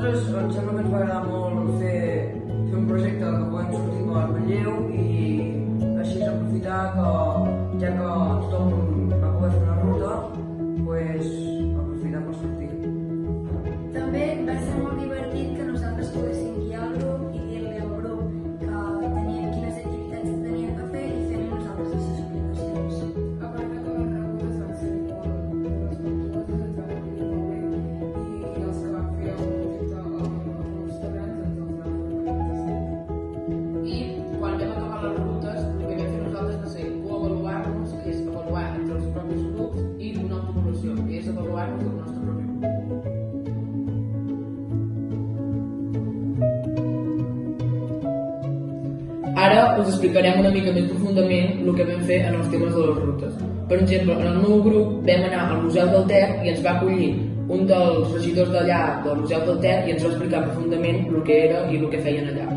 nosaltres em sembla que ens va agradar molt fer un projecte que podem sortir com a Relleu i així aprofitar que ja que tothom va poder fer una ruta, doncs aprofitar per sortir. També va ser molt divertit que nosaltres poguéssim guiar el grup i dir-li al grup que teníem quines activitats teníem que fer i fer-li nosaltres les explicacions. A part de que les rebudes van ser molt respectuoses, ens van acollir molt bé i els que van fer el projecte als restaurants ens els van fer perfectes. I quan vam acabar les rutes, el que vam fer nosaltres va ser coavaluar-nos, que és avaluar entre els propis grups, i donar una avaluació, que és avaluar-nos del nostre propi grup. Ara us explicarem una mica més profundament el que vam fer en els temes de les rutes. Per exemple, en el meu grup vam anar al Museu del Ter i ens va acollir un dels regidors d'allà del Museu del Ter i ens va explicar profundament el que era i el que feien allà.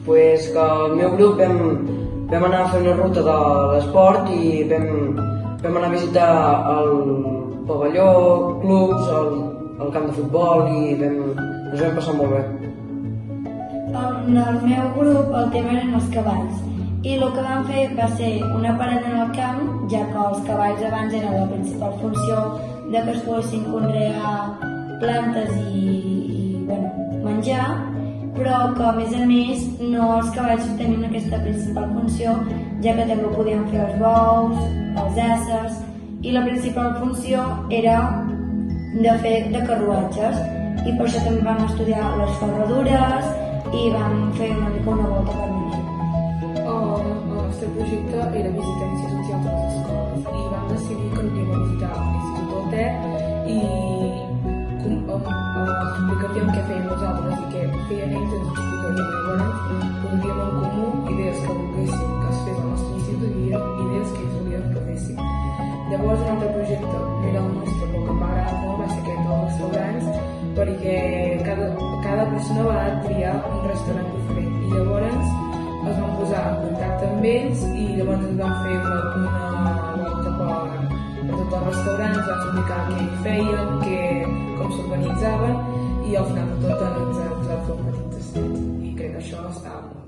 Pues que el meu grup vam anar a fer una ruta de l'esport i vam anar a visitar el pavelló, clubs, el camp de futbol i ens vam passar molt bé. En el meu grup el tema eren els cavalls i el que vam fer va ser una parada en el camp, ja que els cavalls abans eren la principal funció de que es poguessin conrear plantes i menjar, però que a més no els cavalls tenien aquesta principal funció, ja que també podien fer els bous, els éssers, i la principal funció era de fer de carruatges, i per això també vam estudiar les ferradures i vam fer una mica una volta per Madrid. El nostre projecte era visitar institucions a les escoles i vam decidir que aníem a visitar l'Institut del Ter i explicaríem què feien nosaltres i què feien ells, ens explicaríem. Llavors podríem en comú idees que volguéssim que es fes al nostre institut i idees que ells volien que féssim. Llavors un altre projecte era el nostre, però que em va agradar molt, va ser aquest dels restaurants, perquè cada persona va triar un restaurant diferent i llavors es van posar en contacte amb ells i llavors ens van fer una volta per tots els restaurants, ens van explicar què hi feien, com s'organitzaven i al final de tot ens van fer un petit tastet i crec que això estava molt bé.